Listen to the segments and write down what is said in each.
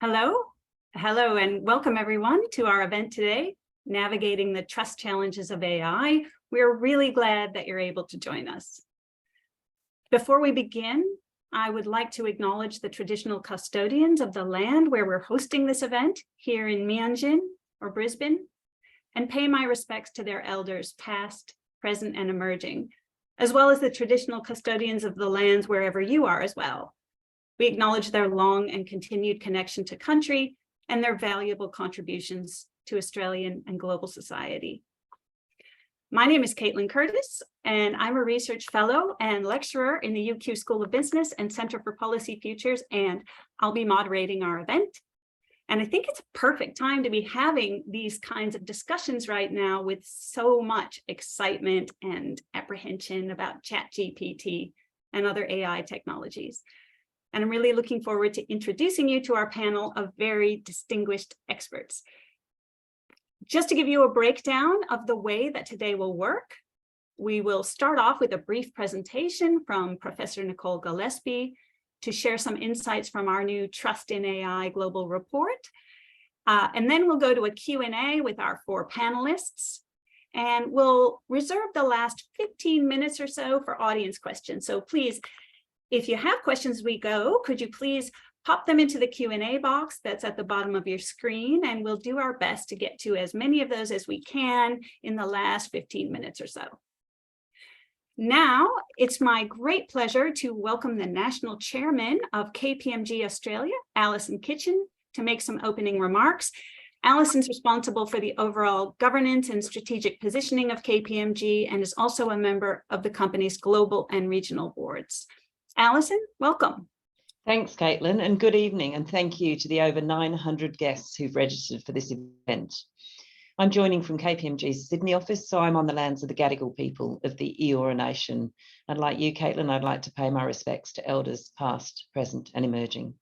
Hello, hello, and welcome everyone to our event today, Navigating the Trust Challenges of AI. We're really glad that you're able to join us. Before we begin, I would like to acknowledge the traditional custodians of the land where we're hosting this event here in Meanjin or Brisbane, and pay my respects to their elders past, present, and emerging, as well as the traditional custodians of the lands wherever you are as well. We acknowledge their long and continued connection to country and their valuable contributions to Australian and global society. My name is Cailtin Curtis, and I'm a research fellow and lecturer in the UQ School of Business and Centre for Policy Futures, and I'll be moderating our event. And I think it's a perfect time to be having these kinds of discussions right now with so much excitement and apprehension about ChatGPT and other AI technologies. And I'm really looking forward to introducing you to our panel of very distinguished experts. Just to give you a breakdown of the way that today will work, we will start off with a brief presentation from Professor Nicole Gillespie to share some insights from our new Trust in AI Global Report. And then we'll go to a Q&A with our four panelists. And we'll reserve the last 15 minutes or so for audience questions. So please, if you have questions as we go, could you please pop them into the Q&A box that's at the bottom of your screen, and we'll do our best to get to as many of those as we can in the last 15 minutes or so. Now, it's my great pleasure to welcome the National Chairman of KPMG Australia, Alison Kitchen, to make some opening remarks. Alison's responsible for the overall governance and strategic positioning of KPMG and is also a member of the company's global and regional boards. Alison, welcome. Thanks, Cailtin, and good evening, and thank you to the over 900 guests who've registered for this event. I'm joining from KPMG's Sydney office, so I'm on the lands of the Gadigal people of the Eora Nation. And like you, Cailtin, I'd like to pay my respects to elders past, present, and emerging.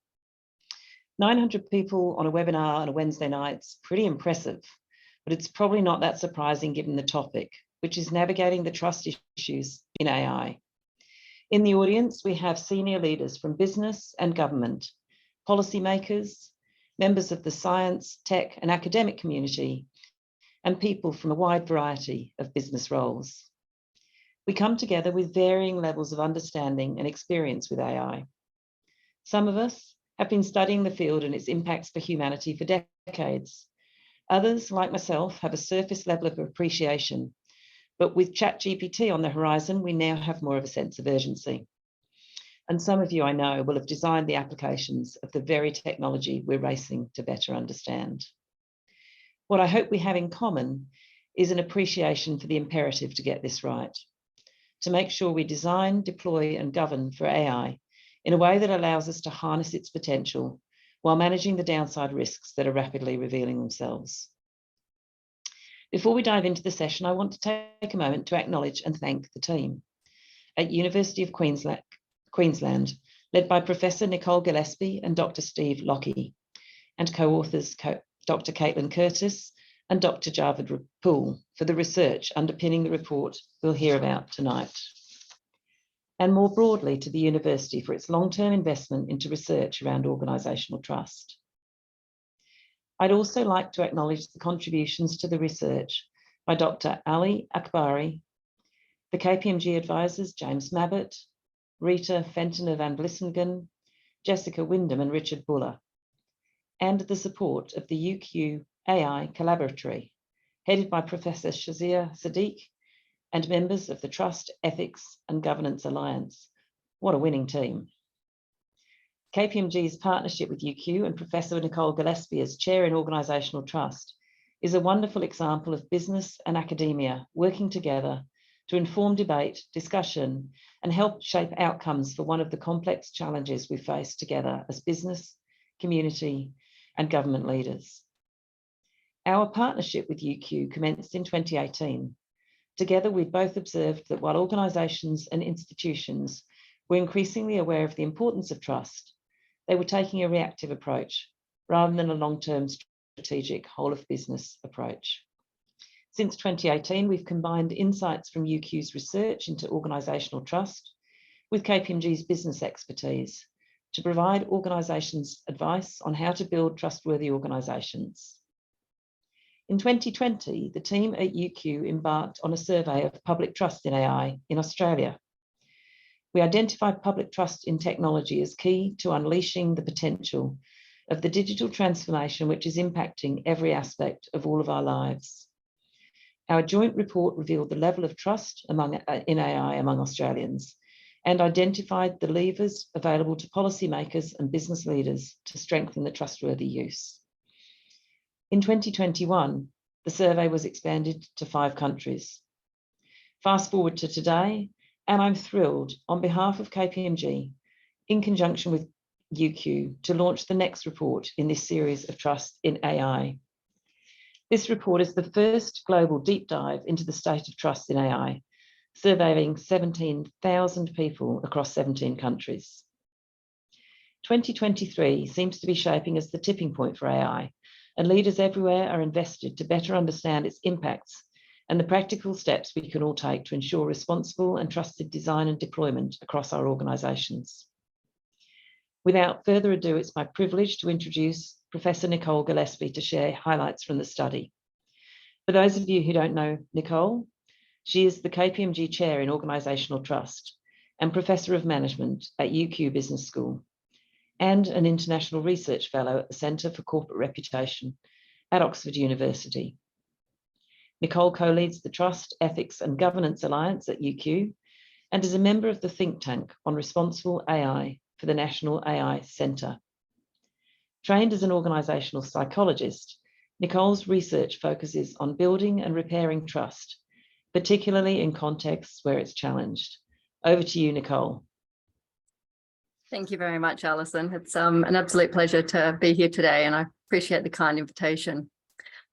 900 people on a webinar on a Wednesday night's pretty impressive, but it's probably not that surprising given the topic, which is navigating the trust issues in AI. In the audience, we have senior leaders from business and government, policymakers, members of the science, tech, and academic community, and people from a wide variety of business roles. We come together with varying levels of understanding and experience with AI. Some of us have been studying the field and its impacts for humanity for decades. Others, like myself, have a surface level of appreciation. But with ChatGPT on the horizon, we now have more of a sense of urgency. And some of you I know will have designed the applications of the very technology we're racing to better understand. What I hope we have in common is an appreciation for the imperative to get this right, to make sure we design, deploy, and govern for AI in a way that allows us to harness its potential while managing the downside risks that are rapidly revealing themselves. Before we dive into the session, I want to take a moment to acknowledge and thank the team. At University of Queensland, led by Professor Nicole Gillespie and Dr. Steve Lockie, and co-authors Dr. Cailtin Curtis and Dr. Javed Pool for the research underpinning the report we'll hear about tonight. And more broadly to the university for its long-term investment into research around organisational trust. I'd also like to acknowledge the contributions to the research by Dr. Ali Akbari, the KPMG advisors James Mabbott, Rita Fenton van Blissingen, Jessica Wyndham and Richard Buller, and the support of the UQ AI Collaboratory, headed by Professor Shazia Sadiq and members of the Trust, Ethics and Governance Alliance. What a winning team. KPMG's partnership with UQ and Professor Nicole Gillespie as Chair in Organisational Trust is a wonderful example of business and academia working together to inform debate, discussion, and help shape outcomes for one of the complex challenges we face together as business, community, and government leaders. Our partnership with UQ commenced in 2018. Together, we both observed that while organisations and institutions were increasingly aware of the importance of trust, they were taking a reactive approach rather than a long-term strategic whole-of-business approach. Since 2018, we've combined insights from UQ's research into organisational trust with KPMG's business expertise to provide organisations advice on how to build trustworthy organisations. In 2020, the team at UQ embarked on a survey of public trust in AI in Australia. We identified public trust in technology as key to unleashing the potential of the digital transformation which is impacting every aspect of all of our lives. Our joint report revealed the level of trust in AI among Australians and identified the levers available to policymakers and business leaders to strengthen the trustworthy use. In 2021, the survey was expanded to 5 countries. Fast forward to today, and I'm thrilled on behalf of KPMG, in conjunction with UQ, to launch the next report in this series of trust in AI. This report is the first global deep dive into the state of trust in AI, surveying 17,000 people across 17 countries. 2023 seems to be shaping as the tipping point for AI, and leaders everywhere are invested to better understand its impacts and the practical steps we can all take to ensure responsible and trusted design and deployment across our organisations. Without further ado, it's my privilege to introduce Professor Nicole Gillespie to share highlights from the study. For those of you who don't know Nicole, she is the KPMG Chair in Organisational Trust and Professor of Management at UQ Business School, and an International Research Fellow at the Centre for Corporate Reputation at Oxford University. Nicole co-leads the Trust, Ethics and Governance Alliance at UQ and is a member of the think tank on responsible AI for the National AI Centre. Trained as an organisational psychologist, Nicole's research focuses on building and repairing trust, particularly in contexts where it's challenged. Over to you, Nicole. Thank you very much, Alison. It's an absolute pleasure to be here today, and I appreciate the kind invitation.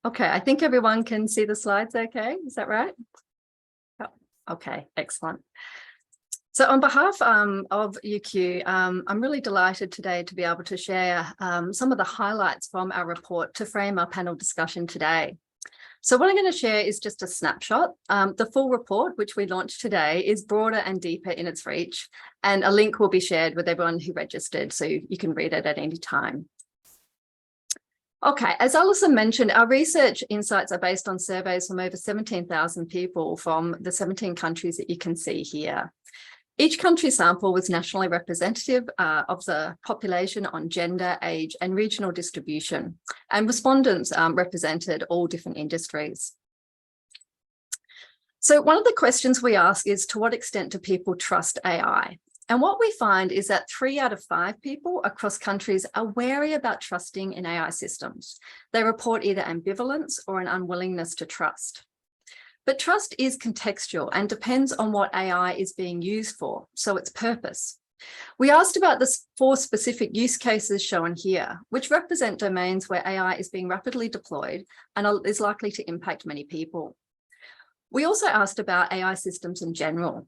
Okay, I think everyone can see the slides okay. Is that right? Oh, okay, excellent. So on behalf of UQ, I'm really delighted today to be able to share some of the highlights from our report to frame our panel discussion today. So what I'm going to share is just a snapshot. The full report, which we launched today, is broader and deeper in its reach, and a link will be shared with everyone who registered, so you can read it at any time. Okay, as Alison mentioned, our research insights are based on surveys from over 17,000 people from the 17 countries that you can see here. Each country sample was nationally representative of the population on gender, age, and regional distribution, and respondents represented all different industries. So one of the questions we ask is, to what extent do people trust AI? And what we find is that 3 out of 5 people across countries are wary about trusting in AI systems. They report either ambivalence or an unwillingness to trust. But trust is contextual and depends on what AI is being used for, so its purpose. We asked about the 4 specific use cases shown here, which represent domains where AI is being rapidly deployed and is likely to impact many people. We also asked about AI systems in general.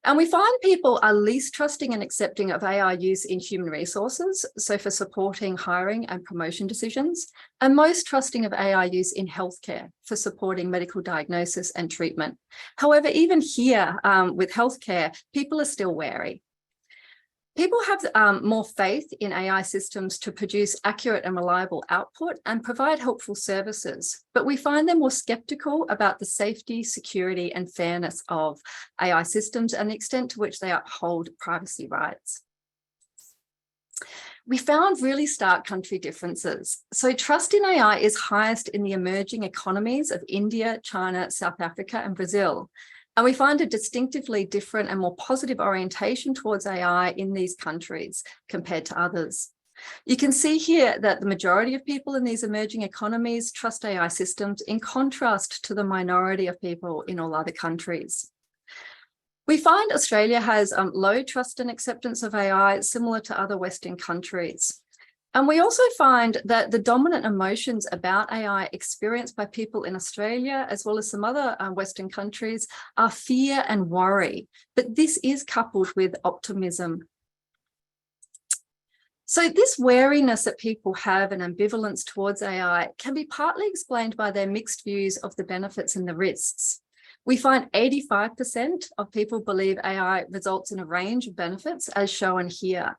And we find people are least trusting and accepting of AI use in human resources, so for supporting hiring and promotion decisions, and most trusting of AI use in healthcare for supporting medical diagnosis and treatment. However, even here with healthcare, people are still wary. People have more faith in AI systems to produce accurate and reliable output and provide helpful services, but we find them more skeptical about the safety, security, and fairness of AI systems and the extent to which they uphold privacy rights. We found really stark country differences. So trust in AI is highest in the emerging economies of India, China, South Africa, and Brazil. And we find a distinctively different and more positive orientation towards AI in these countries compared to others. You can see here that the majority of people in these emerging economies trust AI systems, in contrast to the minority of people in all other countries. We find Australia has low trust and acceptance of AI, similar to other Western countries. And we also find that the dominant emotions about AI experienced by people in Australia, as well as some other Western countries, are fear and worry. But this is coupled with optimism. So this wariness that people have and ambivalence towards AI can be partly explained by their mixed views of the benefits and the risks. We find 85% of people believe AI results in a range of benefits, as shown here.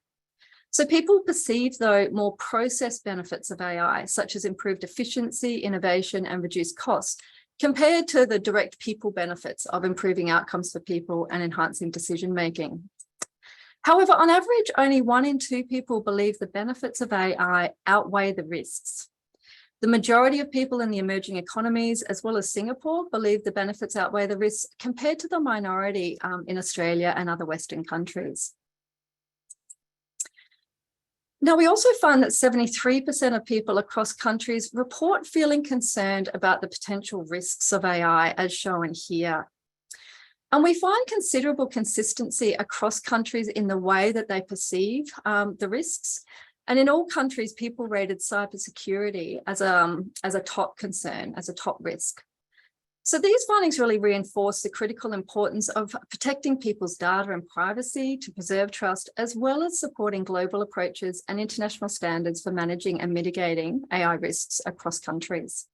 So people perceive, though, more process benefits of AI, such as improved efficiency, innovation, and reduced costs, compared to the direct people benefits of improving outcomes for people and enhancing decision-making. However, on average, only 1 in 2 people believe the benefits of AI outweigh the risks. The majority of people in the emerging economies, as well as Singapore, believe the benefits outweigh the risks, compared to the minority in Australia and other Western countries. Now, we also find that 73% of people across countries report feeling concerned about the potential risks of AI, as shown here. And we find considerable consistency across countries in the way that they perceive the risks. And in all countries, people rated cybersecurity as a top concern, as a top risk. So these findings really reinforce the critical importance of protecting people's data and privacy to preserve trust, as well as supporting global approaches and international standards for managing and mitigating AI risks across countries.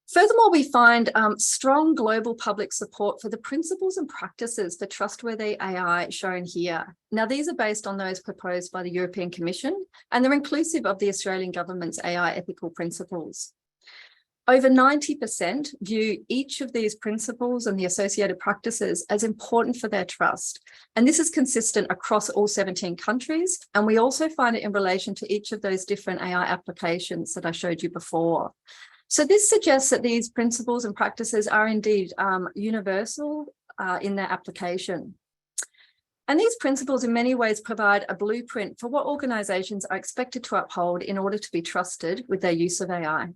Furthermore, we find strong global public support for the principles and practices for trustworthy AI shown here. Now, these are based on those proposed by the European Commission, and they're inclusive of the Australian government's AI ethical principles. Over 90% view each of these principles and the associated practices as important for their trust. And this is consistent across all 17 countries. And we also find it in relation to each of those different AI applications that I showed you before. So this suggests that these principles and practices are indeed universal in their application. And these principles in many ways provide a blueprint for what organizations are expected to uphold in order to be trusted with their use of AI.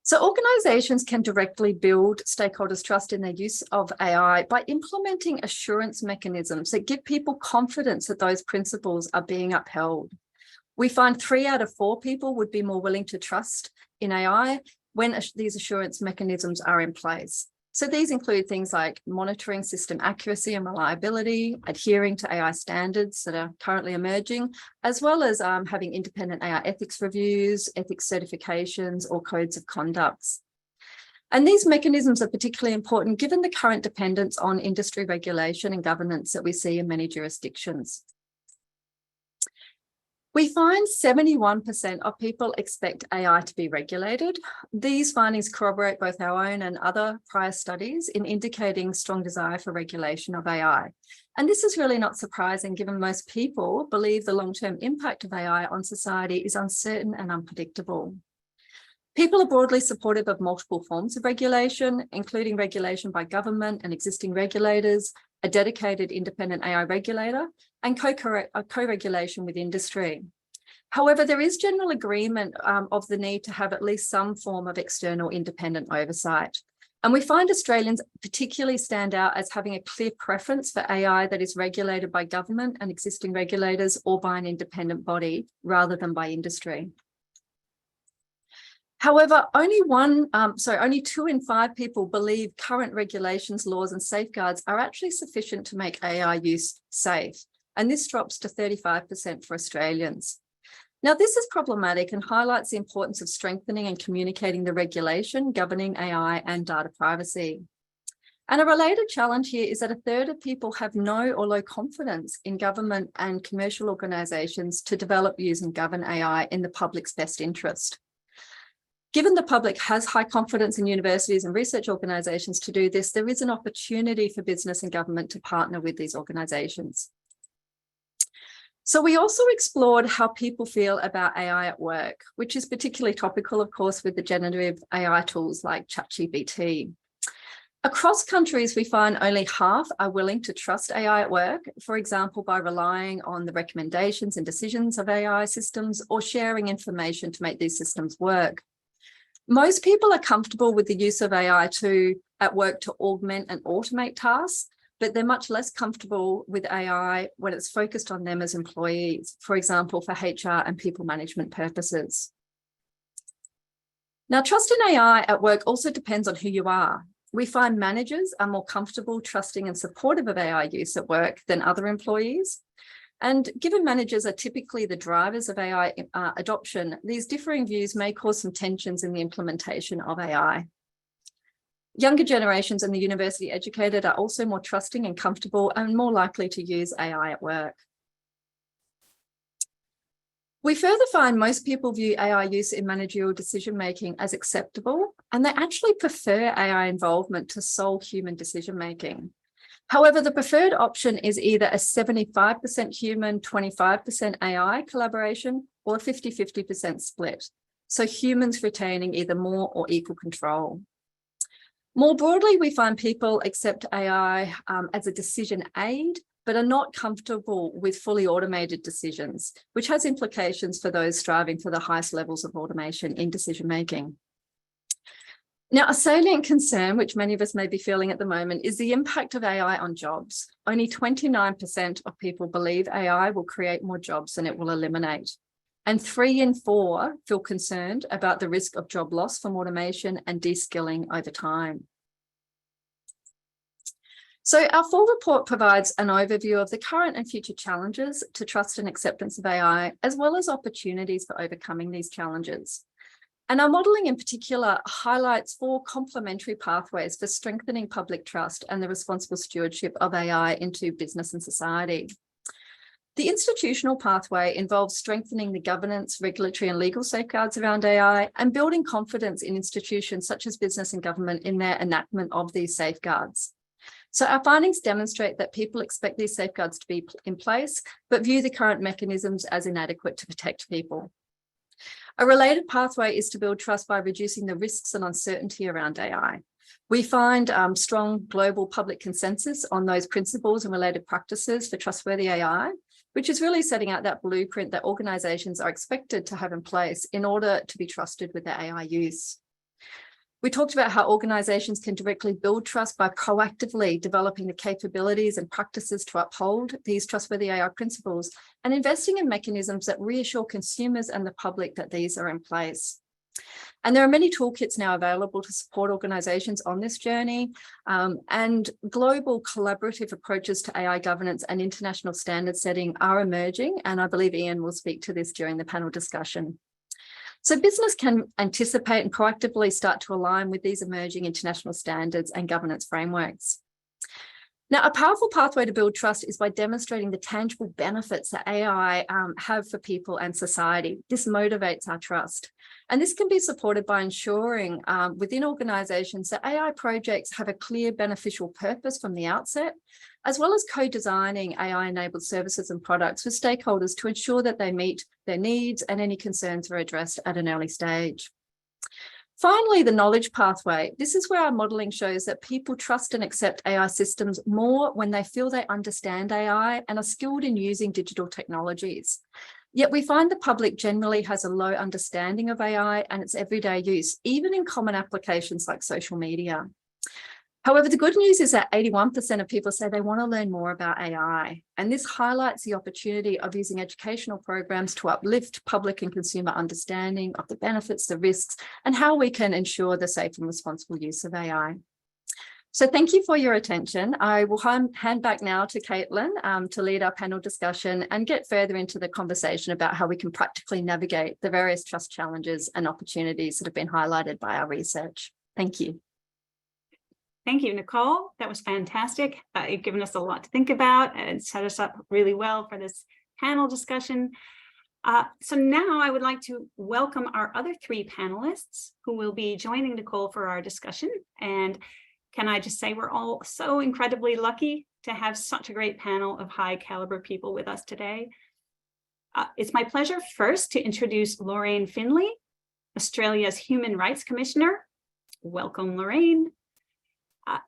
So organizations can directly build stakeholders' trust in their use of AI by implementing assurance mechanisms that give people confidence that those principles are being upheld. We find 3 out of 4 people would be more willing to trust in AI when these assurance mechanisms are in place. So these include things like monitoring system accuracy and reliability, adhering to AI standards that are currently emerging, as well as having independent AI ethics reviews, ethics certifications, or codes of conduct. And these mechanisms are particularly important given the current dependence on industry regulation and governance that we see in many jurisdictions. We find 71% of people expect AI to be regulated. These findings corroborate both our own and other prior studies in indicating strong desire for regulation of AI. And this is really not surprising given most people believe the long-term impact of AI on society is uncertain and unpredictable. People are broadly supportive of multiple forms of regulation, including regulation by government and existing regulators, a dedicated independent AI regulator, and co-regulation with industry. However, there is general agreement of the need to have at least some form of external independent oversight. And we find Australians particularly stand out as having a clear preference for AI that is regulated by government and existing regulators or by an independent body rather than by industry. However, only 2 in 5 people believe current regulations, laws, and safeguards are actually sufficient to make AI use safe. And this drops to 35% for Australians. Now, this is problematic and highlights the importance of strengthening and communicating the regulation governing AI and data privacy. And a related challenge here is that 1/3 of people have no or low confidence in government and commercial organisations to develop, use, and govern AI in the public's best interest. Given the public has high confidence in universities and research organisations to do this, there is an opportunity for business and government to partner with these organisations. So we also explored how people feel about AI at work, which is particularly topical, of course, with the generative AI tools like ChatGPT. Across countries, we find only half are willing to trust AI at work, for example, by relying on the recommendations and decisions of AI systems or sharing information to make these systems work. Most people are comfortable with the use of AI at work to augment and automate tasks, but they're much less comfortable with AI when it's focused on them as employees, for example, for HR and people management purposes. Now, trust in AI at work also depends on who you are. We find managers are more comfortable, trusting, and supportive of AI use at work than other employees. And given managers are typically the drivers of AI adoption, these differing views may cause some tensions in the implementation of AI. Younger generations and the university educated are also more trusting and comfortable and more likely to use AI at work. We further find most people view AI use in managerial decision-making as acceptable, and they actually prefer AI involvement to sole human decision-making. However, the preferred option is either a 75% human, 25% AI collaboration, or a 50-50% split. So humans retaining either more or equal control. More broadly, we find people accept AI as a decision aid, but are not comfortable with fully automated decisions, which has implications for those striving for the highest levels of automation in decision-making. Now, a salient concern, which many of us may be feeling at the moment, is the impact of AI on jobs. Only 29% of people believe AI will create more jobs than it will eliminate. And 3 in 4 feel concerned about the risk of job loss from automation and de-skilling over time. So our full report provides an overview of the current and future challenges to trust and acceptance of AI, as well as opportunities for overcoming these challenges. And our modelling in particular highlights 4 complementary pathways for strengthening public trust and the responsible stewardship of AI into business and society. The institutional pathway involves strengthening the governance, regulatory and legal safeguards around AI and building confidence in institutions such as business and government in their enactment of these safeguards. So our findings demonstrate that people expect these safeguards to be in place, but view the current mechanisms as inadequate to protect people. A related pathway is to build trust by reducing the risks and uncertainty around AI. We find strong global public consensus on those principles and related practices for trustworthy AI, which is really setting out that blueprint that organisations are expected to have in place in order to be trusted with their AI use. We talked about how organisations can directly build trust by proactively developing the capabilities and practices to uphold these trustworthy AI principles and investing in mechanisms that reassure consumers and the public that these are in place. And there are many toolkits now available to support organisations on this journey, and global collaborative approaches to AI governance and international standard setting are emerging, and I believe Ian will speak to this during the panel discussion. So business can anticipate and proactively start to align with these emerging international standards and governance frameworks. Now, a powerful pathway to build trust is by demonstrating the tangible benefits that AI have for people and society. This motivates our trust. And this can be supported by ensuring within organisations that AI projects have a clear beneficial purpose from the outset, as well as co-designing AI-enabled services and products with stakeholders to ensure that they meet their needs and any concerns are addressed at an early stage. Finally, the knowledge pathway. This is where our modelling shows that people trust and accept AI systems more when they feel they understand AI and are skilled in using digital technologies. Yet we find the public generally has a low understanding of AI and its everyday use, even in common applications like social media. However, the good news is that 81% of people say they want to learn more about AI, and this highlights the opportunity of using educational programs to uplift public and consumer understanding of the benefits, the risks, and how we can ensure the safe and responsible use of AI. So thank you for your attention. I will hand back now to Cailtin to lead our panel discussion and get further into the conversation about how we can practically navigate the various trust challenges and opportunities that have been highlighted by our research. Thank you. Thank you, Nicole. That was fantastic. You've given us a lot to think about and set us up really well for this panel discussion. So now I would like to welcome our other 3 panelists who will be joining Nicole for our discussion. And can I just say we're all so incredibly lucky to have such a great panel of high caliber people with us today. It's my pleasure first to introduce Lorraine Finlay, Australia's Human Rights Commissioner. Welcome, Lorraine.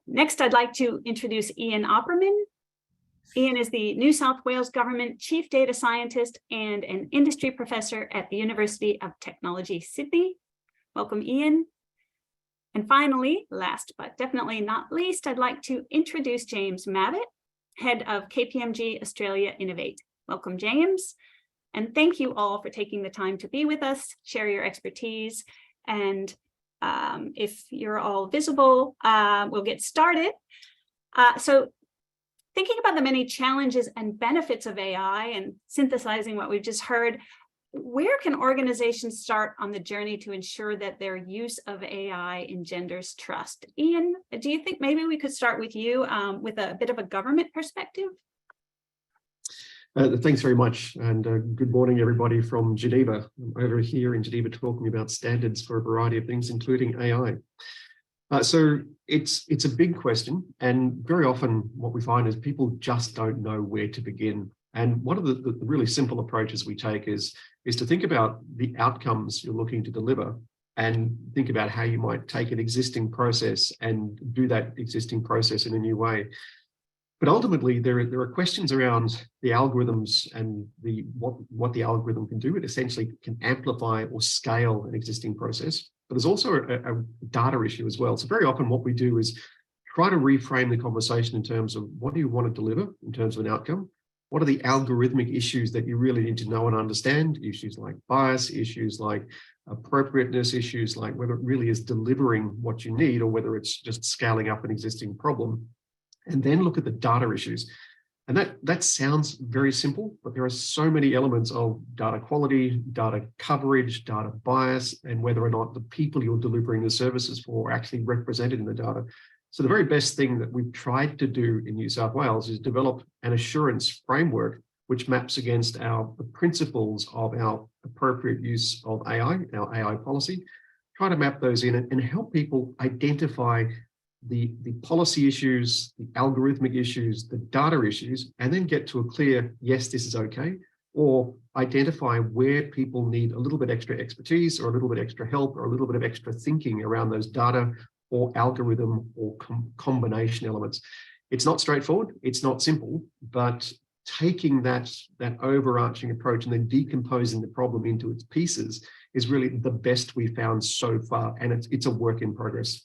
Next, I'd like to introduce Ian Opperman. Ian is the New South Wales Government Chief Data Scientist and an industry professor at the University of Technology, Sydney. Welcome, Ian. And finally, last but definitely not least, I'd like to introduce James Mabbott, Head of KPMG Australia Innovate. Welcome, James. And thank you all for taking the time to be with us, share your expertise, and if you're all visible, we'll get started. So thinking about the many challenges and benefits of AI and synthesizing what we've just heard, where can organizations start on the journey to ensure that their use of AI engenders trust? Ian, do you think maybe we could start with you with a bit of a government perspective? Thanks very much, and good morning, everybody from Geneva. I'm over here in Geneva talking about standards for a variety of things, including AI. So it's a big question, and very often what we find is people just don't know where to begin. And one of the really simple approaches we take is to think about the outcomes you're looking to deliver, and think about how you might take an existing process and do that existing process in a new way. But ultimately, there are questions around the algorithms and what the algorithm can do. It essentially can amplify or scale an existing process. But there's also a data issue as well. So very often what we do is try to reframe the conversation in terms of what do you want to deliver in terms of an outcome? What are the algorithmic issues that you really need to know and understand? Issues like bias, issues like appropriateness, issues like whether it really is delivering what you need or whether it's just scaling up an existing problem. And then look at the data issues. And that sounds very simple, but there are so many elements of data quality, data coverage, data bias, and whether or not the people you're delivering the services for are actually represented in the data. So the very best thing that we've tried to do in New South Wales is develop an assurance framework which maps against the principles of our appropriate use of AI, our AI policy, try to map those in and help people identify the policy issues, the algorithmic issues, the data issues, and then get to a clear, yes, this is okay, or identify where people need a little bit extra expertise or a little bit extra help or a little bit of extra thinking around those data or algorithm or combination elements. It's not straightforward, it's not simple, but taking that overarching approach and then decomposing the problem into its pieces is really the best we've found so far, and it's a work in progress.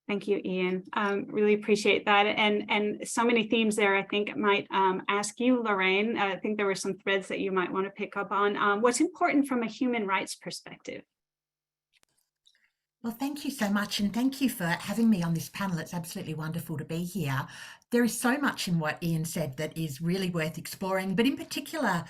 Thank you, Ian. Really appreciate that. And so many themes there. I think I might ask you, Lorraine. I think there were some threads that you might want to pick up on. What's important from a human rights perspective? Well, thank you so much. And thank you for having me on this panel. It's absolutely wonderful to be here. There is so much in what Ian said that is really worth exploring, but in particular,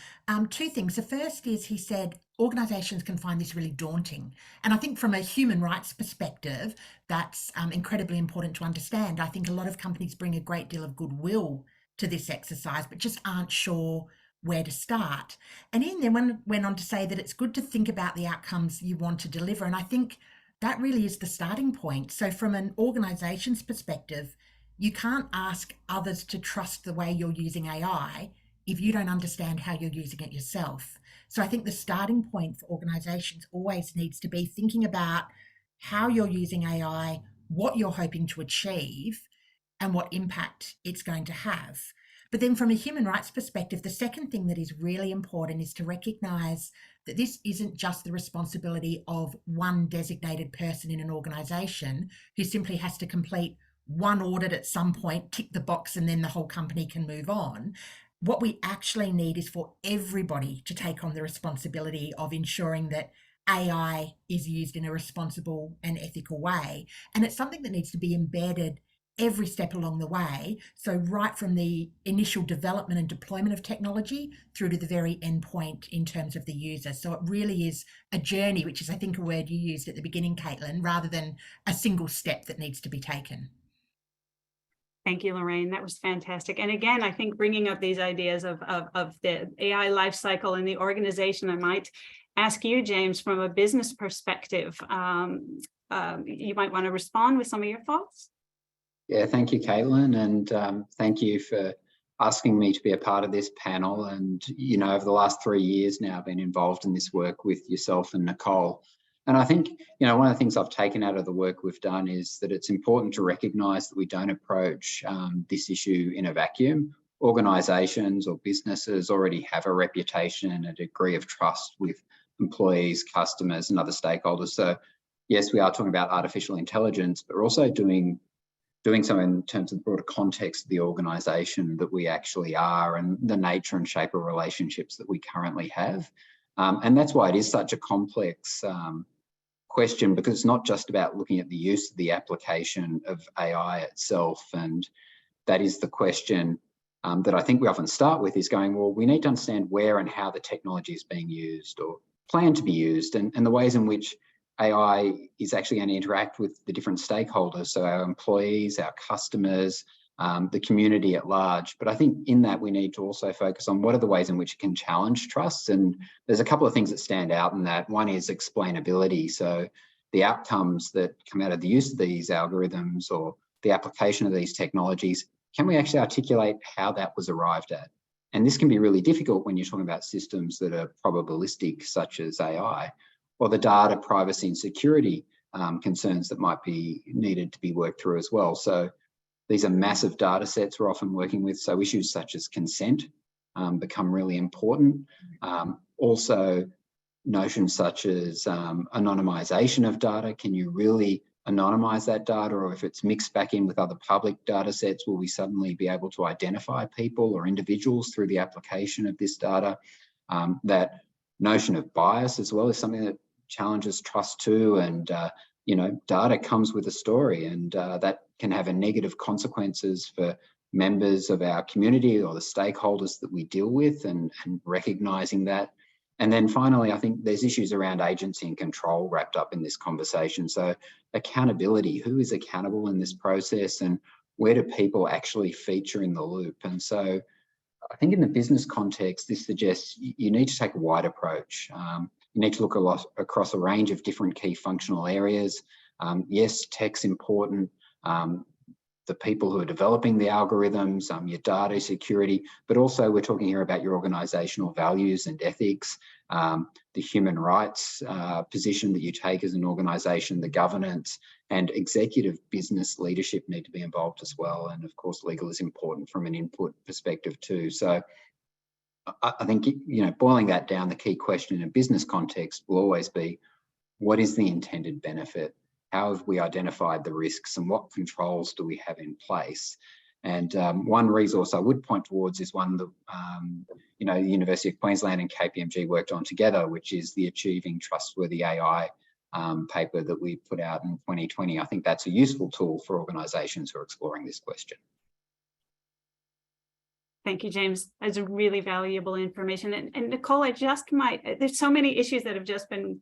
two things. The first is he said organisations can find this really daunting. And I think from a human rights perspective, that's incredibly important to understand. I think a lot of companies bring a great deal of goodwill to this exercise, but just aren't sure where to start. And Ian then went on to say that it's good to think about the outcomes you want to deliver. And I think that really is the starting point. So from an organisation's perspective, you can't ask others to trust the way you're using AI if you don't understand how you're using it yourself. So I think the starting point for organisations always needs to be thinking about how you're using AI, what you're hoping to achieve, and what impact it's going to have. But then from a human rights perspective, the second thing that is really important is to recognise that this isn't just the responsibility of one designated person in an organisation who simply has to complete one audit at some point, tick the box, and then the whole company can move on. What we actually need is for everybody to take on the responsibility of ensuring that AI is used in a responsible and ethical way. And it's something that needs to be embedded every step along the way. So right from the initial development and deployment of technology through to the very end point in terms of the user. So it really is a journey, which is, I think, a word you used at the beginning, Caitlin, rather than a single step that needs to be taken. Thank you, Lorraine. That was fantastic. And again, I think bringing up these ideas of the AI lifecycle in the organization, I might ask you, James, from a business perspective, you might want to respond with some of your thoughts. Yeah, thank you, Caitlin, and thank you for asking me to be a part of this panel. And, you know, over the last 3 years now, I've been involved in this work with yourself and Nicole. And I think, you know, one of the things I've taken out of the work we've done is that it's important to recognise that we don't approach this issue in a vacuum. Organisations or businesses already have a reputation and a degree of trust with employees, customers and other stakeholders. So, yes, we are talking about artificial intelligence, but we're also doing something in terms of the broader context of the organisation that we actually are and the nature and shape of relationships that we currently have. And that's why it is such a complex question, because it's not just about looking at the use of the application of AI itself, and that is the question. that I think we often start with is going, well, we need to understand where and how the technology is being used or planned to be used, and the ways in which AI is actually going to interact with the different stakeholders, so our employees, our customers, the community at large. But I think in that we need to also focus on what are the ways in which it can challenge trust. And there's a couple of things that stand out in that. One is explainability. So the outcomes that come out of the use of these algorithms or the application of these technologies, can we actually articulate how that was arrived at? And this can be really difficult when you're talking about systems that are probabilistic, such as AI, or the data privacy and security concerns that might be needed to be worked through as well. So these are massive data sets we're often working with. So issues such as consent become really important. Also, notions such as anonymization of data. Can you really anonymize that data? Or if it's mixed back in with other public data sets, will we suddenly be able to identify people or individuals through the application of this data? That notion of bias as well is something that challenges trust too. And data comes with a story, and that can have a negative consequences for members of our community or the stakeholders that we deal with, and recognizing that. And then finally, I think there's issues around agency and control wrapped up in this conversation. So accountability, who is accountable in this process, and where do people actually feature in the loop? And so I think in the business context, this suggests you need to take a wide approach. You need to look across a range of different key functional areas. Yes, tech's important. The people who are developing the algorithms, your data security, but also we're talking here about your organisational values and ethics, the human rights position that you take as an organisation, the governance and executive business leadership need to be involved as well. And of course, legal is important from an input perspective too. So I think, boiling that down, the key question in a business context will always be, what is the intended benefit? How have we identified the risks, and what controls do we have in place? And one resource I would point towards is one that the University of Queensland and KPMG worked on together, which is the Achieving Trustworthy AI paper that we put out in 2020. I think that's a useful tool for organisations who are exploring this question. Thank you, James. That's a really valuable information. And Nicole, there's so many issues that have just been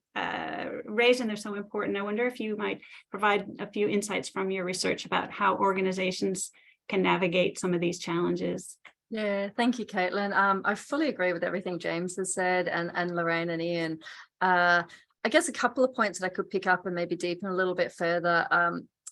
raised, and they're so important. I wonder if you might provide a few insights from your research about how organizations can navigate some of these challenges. Yeah, thank you, Caitlin. I fully agree with everything James has said, and Lorraine and Ian. I guess a couple of points that I could pick up and maybe deepen a little bit further.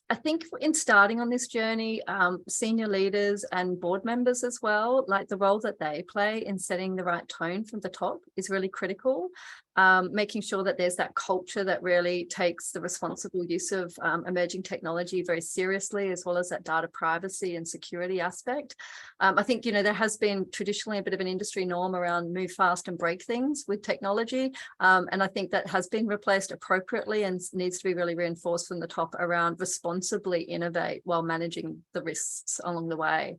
I think in starting on this journey, senior leaders and board members as well, like the role that they play in setting the right tone from the top is really critical. Making sure that there's that culture that really takes the responsible use of emerging technology very seriously, as well as that data privacy and security aspect. I think, there has been traditionally a bit of an industry norm around move fast and break things with technology. And I think that has been replaced appropriately and needs to be really reinforced from the top around responsibly innovate while managing the risks along the way.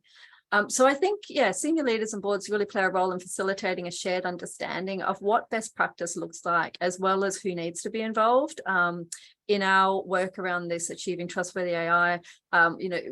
So I think, senior leaders and boards really play a role in facilitating a shared understanding of what best practice looks like, as well as who needs to be involved. In our work around this Achieving Trustworthy AI,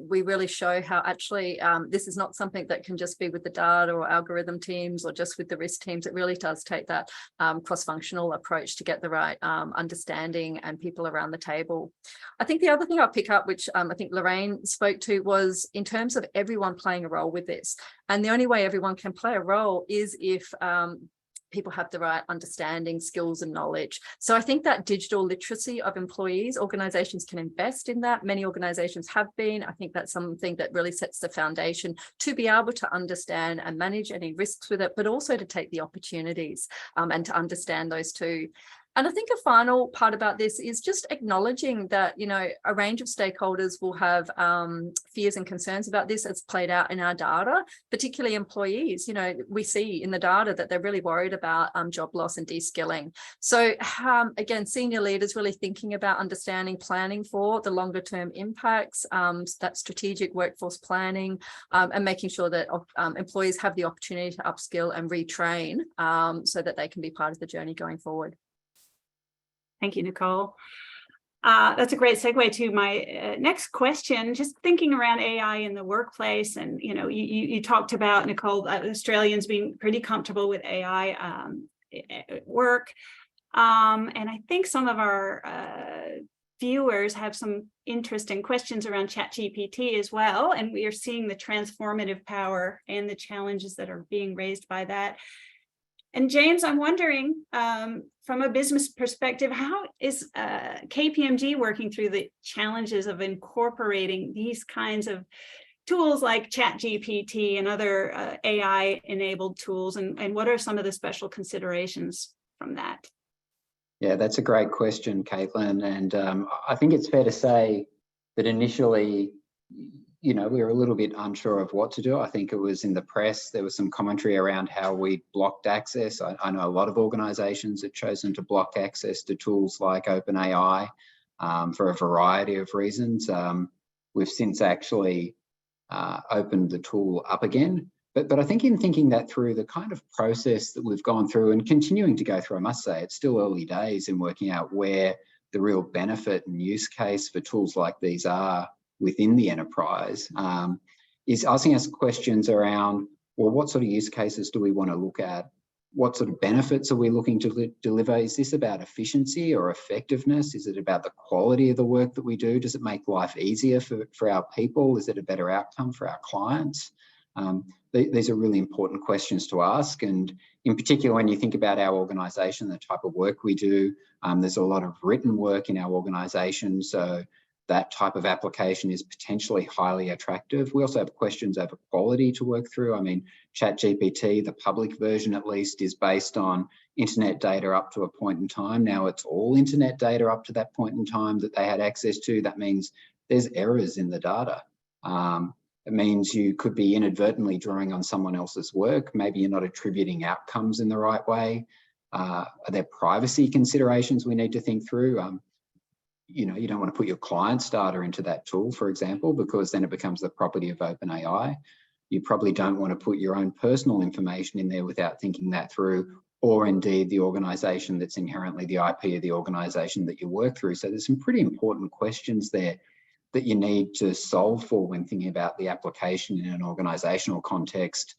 we really show how actually this is not something that can just be with the data or algorithm teams or just with the risk teams. It really does take that cross-functional approach to get the right understanding and people around the table. I think the other thing I'll pick up, which I think Lorraine spoke to, was in terms of everyone playing a role with this. And the only way everyone can play a role is if people have the right understanding, skills and knowledge. So I think that digital literacy of employees, organizations can invest in that. Many organizations have been. I think that's something that really sets the foundation to be able to understand and manage any risks with it, but also to take the opportunities and to understand those too. And I think a final part about this is just acknowledging that, a range of stakeholders will have fears and concerns about this as played out in our data, particularly employees. We see in the data that they're really worried about job loss and de-skilling. So again, senior leaders really thinking about understanding, planning for the longer term impacts, that strategic workforce planning, and making sure that employees have the opportunity to upskill and retrain so that they can be part of the journey going forward. Thank you, Nicole. That's a great segue to my next question. Just thinking around AI in the workplace, and you talked about, Nicole, Australians being pretty comfortable with AI at work, and I think some of our viewers have some interesting questions around ChatGPT as well, and we are seeing the transformative power and the challenges that are being raised by that. And James, I'm wondering, from a business perspective, how is KPMG working through the challenges of incorporating these kinds of tools like ChatGPT and other AI-enabled tools, and what are some of the special considerations from that? Yeah, that's a great question, Caitlin. And I think it's fair to say that initially, we were a little bit unsure of what to do. I think it was in the press, there was some commentary around how we blocked access. I know a lot of organisations have chosen to block access to tools like OpenAI for a variety of reasons. We've since actually opened the tool up again. But I think in thinking that through, the kind of process that we've gone through and continuing to go through, I must say, it's still early days in working out where the real benefit and use case for tools like these are within the enterprise, is asking us questions around, well, what sort of use cases do we want to look at? What sort of benefits are we looking to deliver? Is this about efficiency or effectiveness? Is it about the quality of the work that we do? Does it make life easier for our people? Is it a better outcome for our clients? These are really important questions to ask. And in particular, when you think about our organisation, the type of work we do, there's a lot of written work in our organisation. So that type of application is potentially highly attractive. We also have questions over quality to work through. I mean, ChatGPT, the public version at least, is based on internet data up to a point in time. Now it's all internet data up to that point in time that they had access to. That means there's errors in the data. It means you could be inadvertently drawing on someone else's work. Maybe you're not attributing outcomes in the right way. Are there privacy considerations we need to think through? You don't want to put your client's data into that tool, for example, because then it becomes the property of OpenAI. You probably don't want to put your own personal information in there without thinking that through, or indeed the organisation that's inherently the IP of the organisation that you work through. So there's some pretty important questions there that you need to solve for when thinking about the application in an organisational context.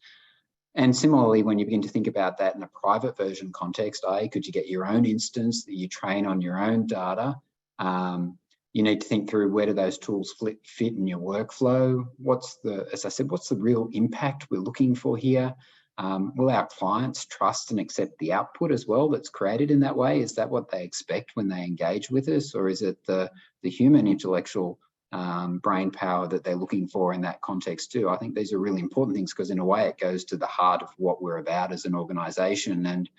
And similarly, when you begin to think about that in a private version context, could you get your own instance that you train on your own data? You need to think through, where do those tools fit in your workflow? As I said, what's the real impact we're looking for here? Will our clients trust and accept the output as well that's created in that way? Is that what they expect when they engage with us? Or is it the human intellectual brain power that they're looking for in that context too? I think these are really important things, because in a way it goes to the heart of what we're about as an organisation. And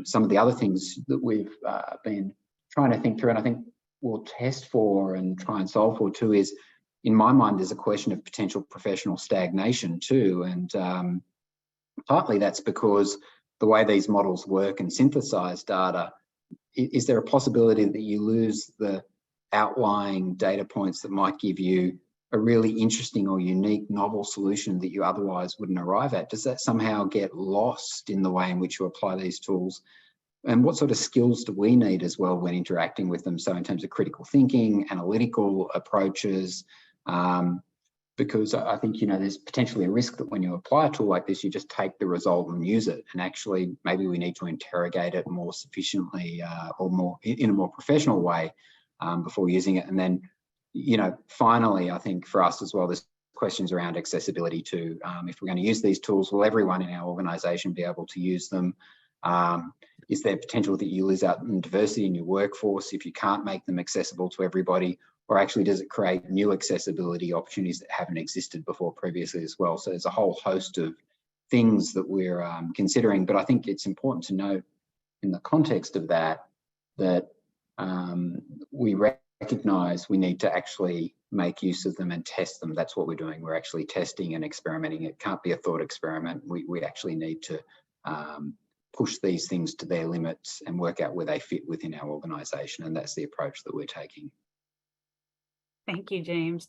some of the other things that we've been trying to think through, and I think we'll test for and try and solve for too, is, in my mind, there's a question of potential professional stagnation too. And partly that's because the way these models work and synthesize data, is there a possibility that you lose the outlying data points that might give you a really interesting or unique novel solution that you otherwise wouldn't arrive at? Does that somehow get lost in the way in which you apply these tools? And what sort of skills do we need as well when interacting with them? So in terms of critical thinking, analytical approaches, because I think, there's potentially a risk that when you apply a tool like this, you just take the result and use it. And actually, maybe we need to interrogate it more sufficiently or more in a more professional way before using it. And then, finally, I think for us as well, there's questions around accessibility too. If we're going to use these tools, will everyone in our organisation be able to use them? Is there potential that you lose out in diversity in your workforce if you can't make them accessible to everybody? Or actually, does it create new accessibility opportunities that haven't existed before previously as well? So there's a whole host of things that we're considering. But I think it's important to note in the context of that, we recognise we need to actually make use of them and test them. That's what we're doing. We're actually testing and experimenting. It can't be a thought experiment. We actually need to push these things to their limits and work out where they fit within our organisation. And that's the approach that we're taking. Thank you, James.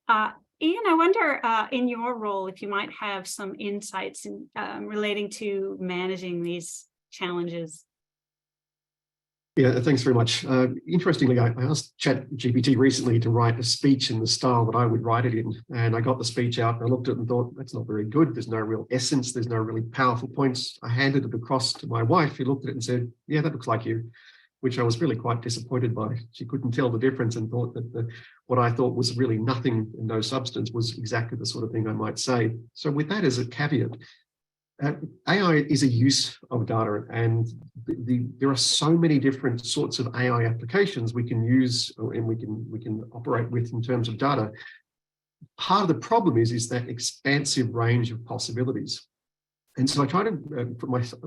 Ian, I wonder, in your role, if you might have some insights in, relating to managing these challenges. Yeah, thanks very much. Interestingly, I asked ChatGPT recently to write a speech in the style that I would write it in. And I got the speech out and I looked at it and thought, that's not very good. There's no real essence. There's no really powerful points. I handed it across to my wife, who looked at it and said, yeah, that looks like you, which I was really quite disappointed by. She couldn't tell the difference and thought that what I thought was really nothing and no substance was exactly the sort of thing I might say. So with that as a caveat, AI is a use of data, and there are so many different sorts of AI applications we can use and we can operate with in terms of data. Part of the problem is that expansive range of possibilities. And so I try to,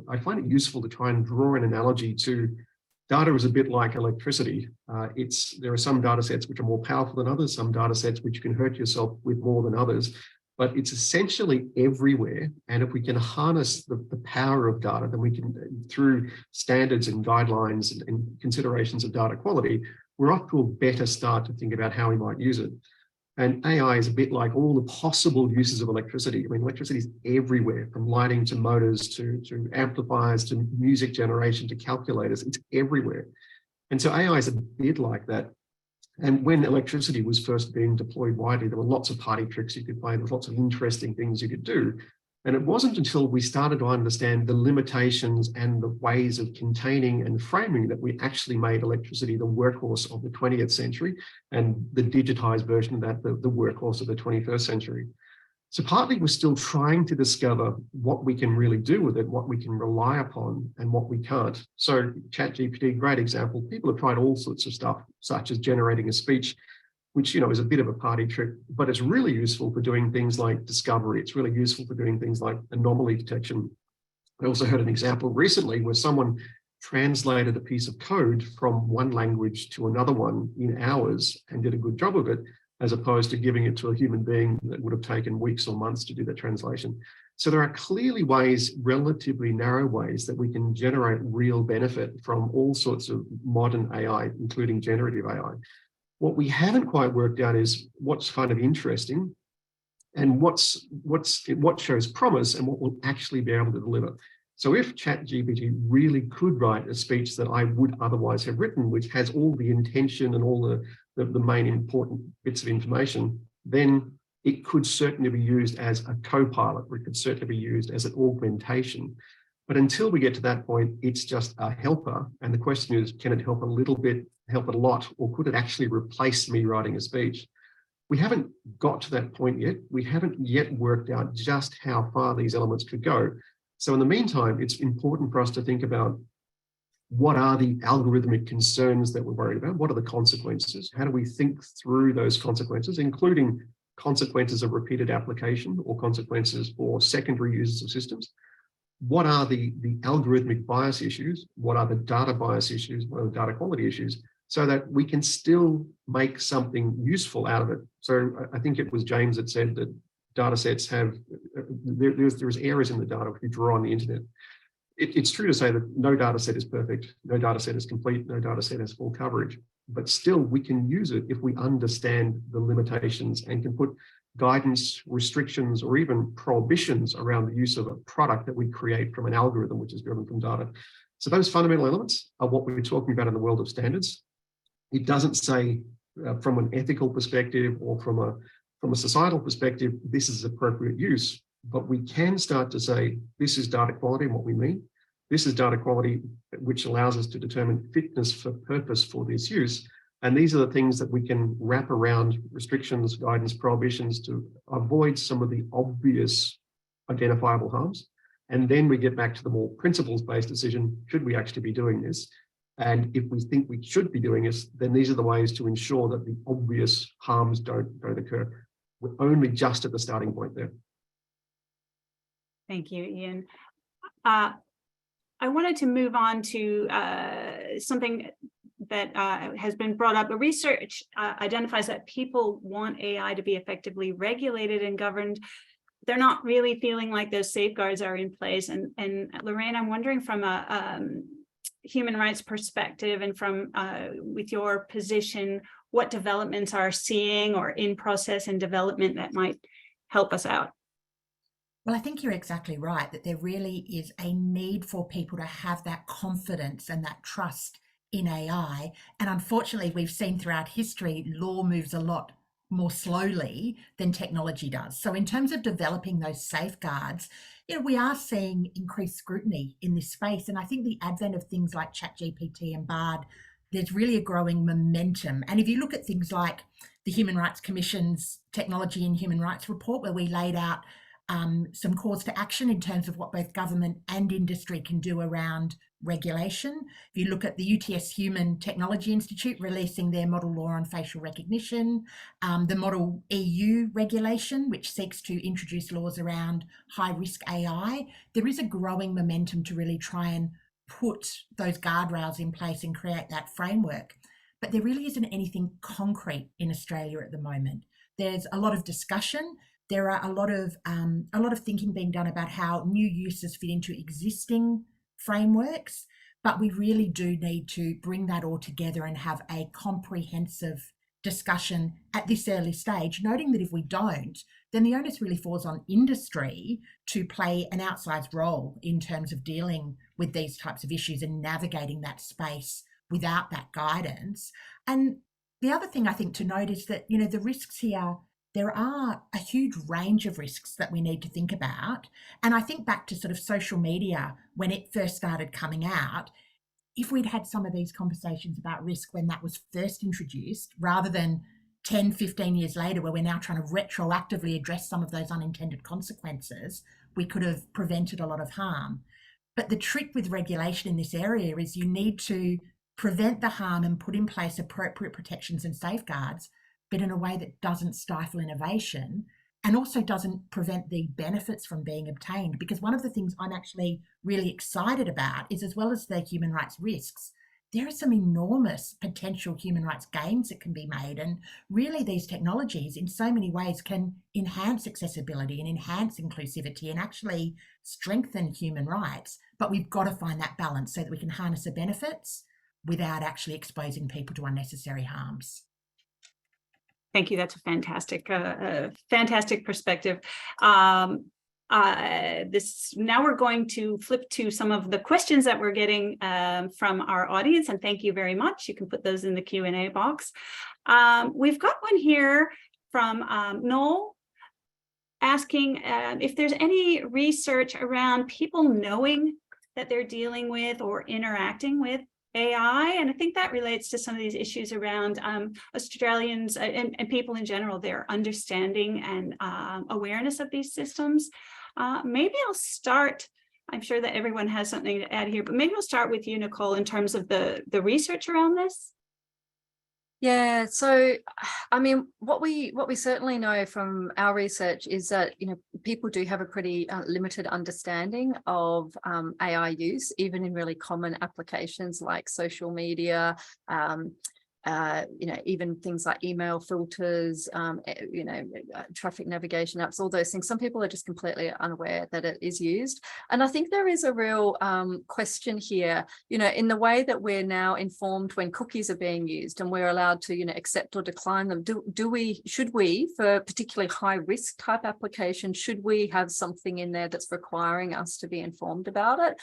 I find it useful to try and draw an analogy to data is a bit like electricity. There are some data sets which are more powerful than others, some data sets which you can hurt yourself with more than others. But it's essentially everywhere. And if we can harness the power of data, then we can, through standards and guidelines and considerations of data quality, we're off to a better start to think about how we might use it. And AI is a bit like all the possible uses of electricity. I mean, electricity is everywhere, from lighting to motors to amplifiers to music generation to calculators. It's everywhere. And so AI is a bit like that. And when electricity was first being deployed widely, there were lots of party tricks you could play. There was lots of interesting things you could do. And it wasn't until we started to understand the limitations and the ways of containing and framing that we actually made electricity the workhorse of the 20th century, and the digitized version of that, the workhorse of the 21st century. So partly we're still trying to discover what we can really do with it, what we can rely upon and what we can't. So ChatGPT, great example. People have tried all sorts of stuff, such as generating a speech, which, is a bit of a party trick, but it's really useful for doing things like discovery. It's really useful for doing things like anomaly detection. I also heard an example recently where someone translated a piece of code from one language to another one in hours and did a good job of it, as opposed to giving it to a human being that would have taken weeks or months to do the translation. So there are clearly ways, relatively narrow ways, that we can generate real benefit from all sorts of modern AI, including generative AI. What we haven't quite worked out is what's kind of interesting and what shows promise and what we'll actually be able to deliver. So if ChatGPT really could write a speech that I would otherwise have written, which has all the intention and all the main important bits of information, then it could certainly be used as a co-pilot, or it could certainly be used as an augmentation. But until we get to that point, it's just a helper. And the question is, can it help a little bit, help it a lot, or could it actually replace me writing a speech? We haven't got to that point yet. We haven't yet worked out just how far these elements could go. So in the meantime, it's important for us to think about what are the algorithmic concerns that we're worried about? What are the consequences? How do we think through those consequences, including consequences of repeated application or consequences for secondary users of systems? What are the algorithmic bias issues? What are the data bias issues? What are the data quality issues? So that we can still make something useful out of it. So I think it was James that said that data sets have, there's errors in the data if you draw on the internet. It's true to say that no data set is perfect, no data set is complete, no data set has full coverage, but still we can use it if we understand the limitations and can put guidance, restrictions, or even prohibitions around the use of a product that we create from an algorithm which is driven from data. So those fundamental elements are what we're talking about in the world of standards. It doesn't say from an ethical perspective or from a societal perspective, this is appropriate use, but we can start to say, this is data quality and what we mean. This is data quality which allows us to determine fitness for purpose for this use. And these are the things that we can wrap around restrictions, guidance, prohibitions to avoid some of the obvious identifiable harms. And then we get back to the more principles-based decision, should we actually be doing this? And if we think we should be doing this, then these are the ways to ensure that the obvious harms don't occur. We're only just at the starting point there. Thank you, Ian. I wanted to move on to something that has been brought up. The research identifies that people want AI to be effectively regulated and governed. They're not really feeling like those safeguards are in place. And Lorraine, I'm wondering from a human rights perspective and from with your position, what developments are seeing or in process and development that might help us out? Well, I think you're exactly right, that there really is a need for people to have that confidence and that trust in AI. And unfortunately, we've seen throughout history, law moves a lot more slowly than technology does. So in terms of developing those safeguards, we are seeing increased scrutiny in this space. And I think the advent of things like ChatGPT and Bard, there's really a growing momentum. And if you look at things like the Human Rights Commission's Technology and Human Rights Report, where we laid out some calls to action in terms of what both government and industry can do around regulation. If you look at the UTS Human Technology Institute releasing their model law on facial recognition, the model EU regulation, which seeks to introduce laws around high-risk AI, there is a growing momentum to really try and put those guardrails in place and create that framework. But there really isn't anything concrete in Australia at the moment. There's a lot of discussion. There are a lot of thinking being done about how new uses fit into existing frameworks, but we really do need to bring that all together and have a comprehensive discussion at this early stage, noting that if we don't, then the onus really falls on industry to play an outsized role in terms of dealing with these types of issues and navigating that space without that guidance. And the other thing I think to note is that, the risks here, there are a huge range of risks that we need to think about. And I think back to sort of social media when it first started coming out, if we'd had some of these conversations about risk when that was first introduced, rather than 10, 15 years later, where we're now trying to retroactively address some of those unintended consequences, we could have prevented a lot of harm. But the trick with regulation in this area is you need to prevent the harm and put in place appropriate protections and safeguards, but in a way that doesn't stifle innovation and also doesn't prevent the benefits from being obtained. Because one of the things I'm actually really excited about is, as well as the human rights risks, there are some enormous potential human rights gains that can be made. And really these technologies in so many ways can enhance accessibility and enhance inclusivity and actually strengthen human rights. But we've got to find that balance so that we can harness the benefits without actually exposing people to unnecessary harms. Thank you. That's a fantastic perspective. Now we're going to flip to some of the questions that we're getting from our audience, and thank you very much. You can put those in the Q&A box. We've got one here from Noel asking if there's any research around people knowing that they're dealing with or interacting with AI, and I think that relates to some of these issues around Australians and people in general, their understanding and awareness of these systems. Maybe I'll start, I'm sure that everyone has something to add here, but maybe we'll start with you, Nicole, in terms of the research around this. Yeah, so I mean, what we certainly know from our research is that people do have a pretty limited understanding of AI use, even in really common applications like social media, even things like email filters, traffic navigation apps, all those things. Some people are just completely unaware that it is used. And I think there is a real question here, in the way that we're now informed when cookies are being used and we're allowed to, accept or decline them. Should we, for particularly high risk type applications, should we have something in there that's requiring us to be informed about it?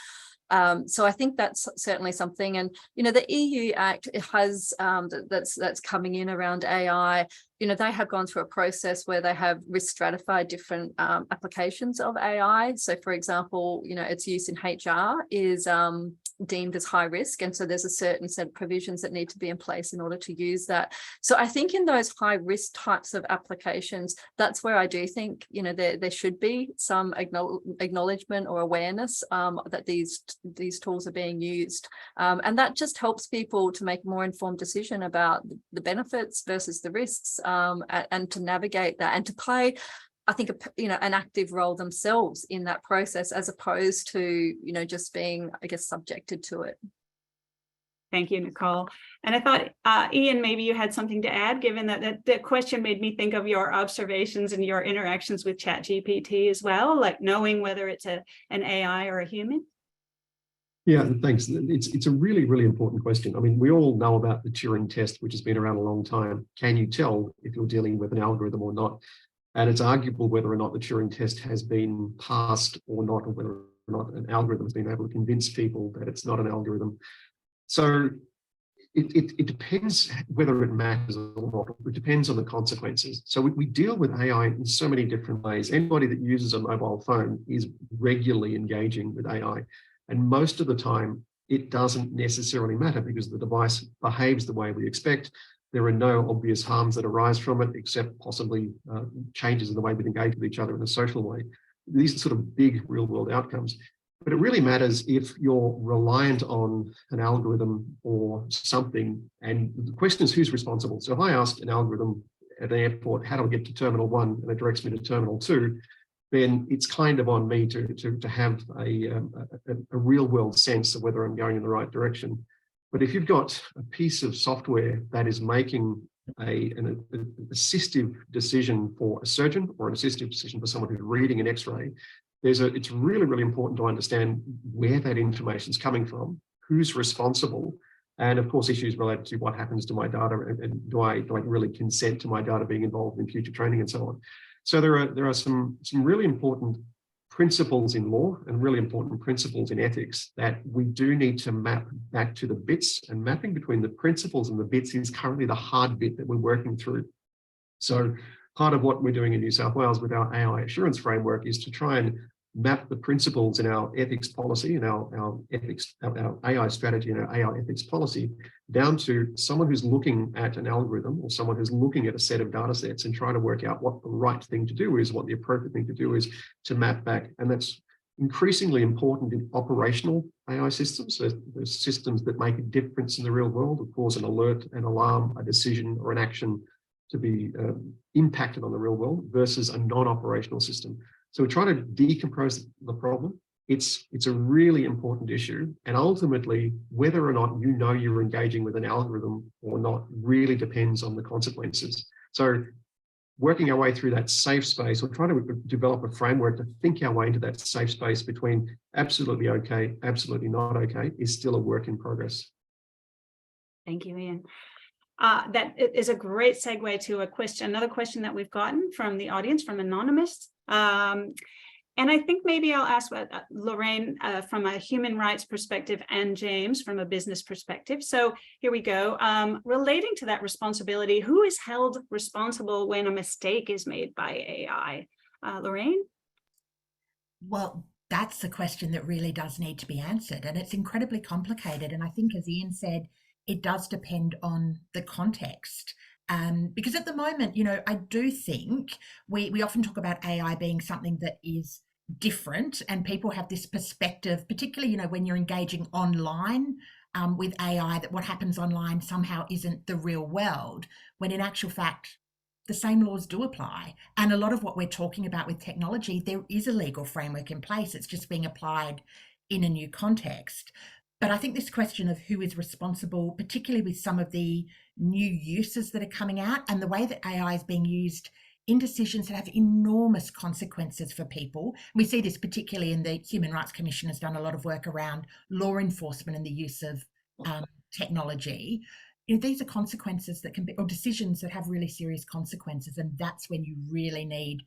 So I think that's certainly something, and the EU Act has that's coming in around AI. They have gone through a process where they have risk stratified different applications of AI. So, for example, its use in HR is deemed as high risk, and so there's a certain set of provisions that need to be in place in order to use that. So I think in those high risk types of applications, that's where I do think there should be some acknowledgement or awareness that these tools are being used, and that just helps people to make a more informed decision about the benefits versus the risks, and to navigate that and to play, I think, an active role themselves in that process, as opposed to, just being, I guess, subjected to it. Thank you, Nicole. And I thought, Ian, maybe you had something to add, given that the question made me think of your observations and your interactions with ChatGPT as well, like knowing whether it's an AI or a human. Yeah, thanks. It's a really, really important question. I mean, we all know about the Turing test, which has been around a long time. Can you tell if you're dealing with an algorithm or not? And it's arguable whether or not the Turing test has been passed or not, or whether or not an algorithm has been able to convince people that it's not an algorithm. So it depends whether it matters or not. It depends on the consequences. So we deal with AI in so many different ways. Anybody that uses a mobile phone is regularly engaging with AI. And most of the time, it doesn't necessarily matter because the device behaves the way we expect. There are no obvious harms that arise from it, except possibly changes in the way we engage with each other in a social way. These are sort of big real-world outcomes. But it really matters if you're reliant on an algorithm or something. And the question is, who's responsible? So if I ask an algorithm at an airport, how do I get to Terminal 1? And it directs me to Terminal 2, then it's kind of on me to have a real world sense of whether I'm going in the right direction. But if you've got a piece of software that is making an assistive decision for a surgeon or an assistive decision for someone who's reading an X-ray, it's really, really important to understand where that information is coming from, who's responsible, and of course, issues related to what happens to my data and do I really consent to my data being involved in future training and so on. So there are some really important principles in law and really important principles in ethics that we do need to map back to the bits, and mapping between the principles and the bits is currently the hard bit that we're working through. So part of what we're doing in New South Wales with our AI assurance framework is to try and map the principles in our ethics policy and our AI strategy and our AI ethics policy down to someone who's looking at an algorithm or someone who's looking at a set of data sets and trying to work out what the right thing to do is, what the appropriate thing to do is to map back. And that's increasingly important in operational AI systems, so those systems that make a difference in the real world, of course, an alert, an alarm, a decision or an action to be impacted on the real world versus a non-operational system. So we're trying to decompose the problem. It's a really important issue. And ultimately, whether or not you know you're engaging with an algorithm or not really depends on the consequences. So working our way through that safe space, we're trying to develop a framework to think our way into that safe space between absolutely okay, absolutely not okay, is still a work in progress. Thank you, Ian. That is a great segue to another question that we've gotten from the audience, from Anonymous. And I think maybe I'll ask Lorraine from a human rights perspective and James from a business perspective. So here we go. Relating to that responsibility, who is held responsible when a mistake is made by AI? Lorraine? Well, that's the question that really does need to be answered, and it's incredibly complicated. And I think, as Ian said, it does depend on the context. Because at the moment, I do think we often talk about AI being something that is different, and people have this perspective, particularly, when you're engaging online with AI, that what happens online somehow isn't the real world, when in actual fact, the same laws do apply. And a lot of what we're talking about with technology, there is a legal framework in place. It's just being applied in a new context. But I think this question of who is responsible, particularly with some of the new uses that are coming out and the way that AI is being used in decisions that have enormous consequences for people. We see this particularly in the Human Rights Commission has done a lot of work around law enforcement and the use of technology. These are consequences that can be, or decisions that have really serious consequences. And that's when you really need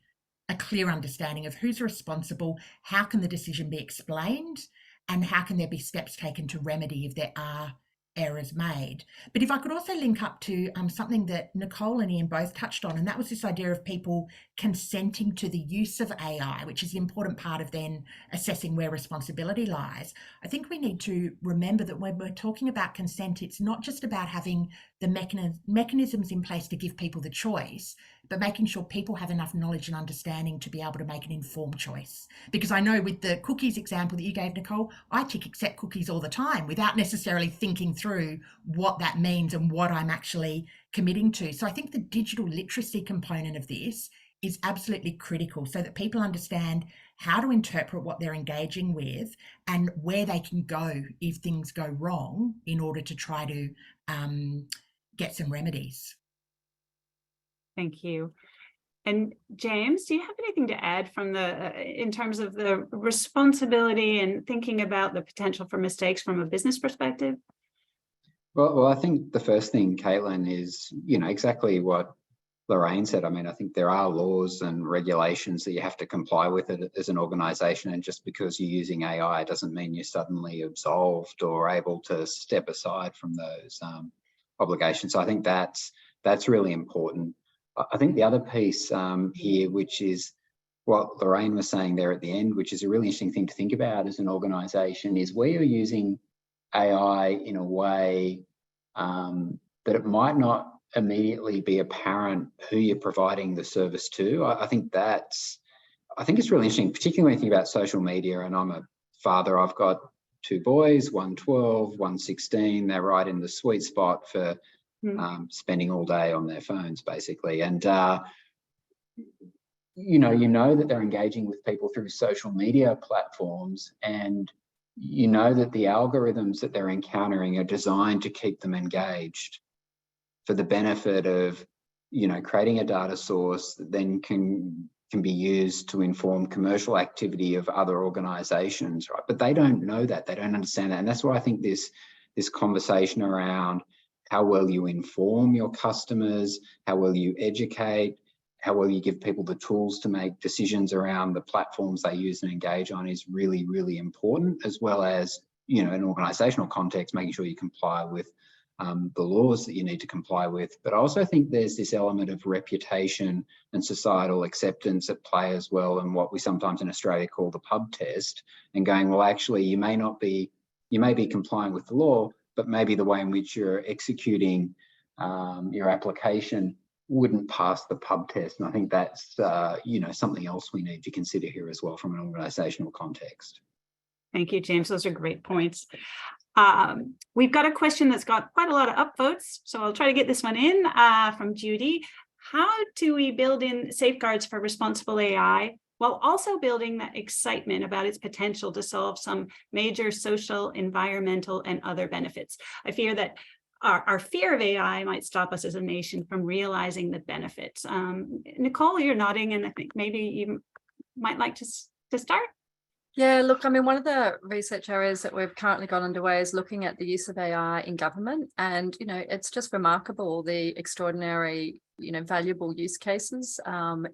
a clear understanding of who's responsible, how can the decision be explained, and how can there be steps taken to remedy if there are errors made. But if I could also link up to something that Nicole and Ian both touched on, and that was this idea of people consenting to the use of AI, which is the important part of then assessing where responsibility lies. I think we need to remember that when we're talking about consent, it's not just about having the mechanisms in place to give people the choice, but making sure people have enough knowledge and understanding to be able to make an informed choice. Because I know with the cookies example that you gave, Nicole, I tick accept cookies all the time without necessarily thinking through what that means and what I'm actually committing to. So I think the digital literacy component of this is absolutely critical so that people understand how to interpret what they're engaging with and where they can go if things go wrong in order to try to get some remedies. Thank you. And James, do you have anything to add from in terms of the responsibility and thinking about the potential for mistakes from a business perspective? Well, I think the first thing, Cailin, is exactly what Lorraine said, I mean, I think there are laws and regulations that you have to comply with it as an organisation, and just because you're using AI doesn't mean you're suddenly absolved or able to step aside from those obligations. So I think that's really important. I think the other piece here, which is what Lorraine was saying there at the end, which is a really interesting thing to think about as an organisation, is where you're using AI in a way that it might not immediately be apparent who you're providing the service to. I think it's really interesting, particularly when you think about social media. And I'm a father, I've got 2 boys, one 12, one 16. They're right in the sweet spot for spending all day on their phones, basically. And you know that they're engaging with people through social media platforms, and you know that the algorithms that they're encountering are designed to keep them engaged for the benefit of, creating a data source that then can be used to inform commercial activity of other organizations, right? But they don't know that, they don't understand that. And that's why I think this conversation around how well you inform your customers, how well you educate, how well you give people the tools to make decisions around the platforms they use and engage on is really, really important, as well as, in an organizational context, making sure you comply with the laws that you need to comply with. But I also think there's this element of reputation and societal acceptance at play as well, and what we sometimes in Australia call the pub test, and going, well, actually, you may be complying with the law, but maybe the way in which you're executing your application wouldn't pass the pub test. And I think that's something else we need to consider here as well from an organisational context. Thank you, James. Those are great points. We've got a question that's got quite a lot of upvotes, so I'll try to get this one in from Judy. How do we build in safeguards for responsible AI while also building that excitement about its potential to solve some major social, environmental, and other benefits? I fear that our fear of AI might stop us as a nation from realizing the benefits. Nicole, you're nodding, and I think maybe you might like to start. Yeah, look, I mean, one of the research areas that we've currently got underway is looking at the use of AI in government. And, it's just remarkable, the extraordinary, valuable use cases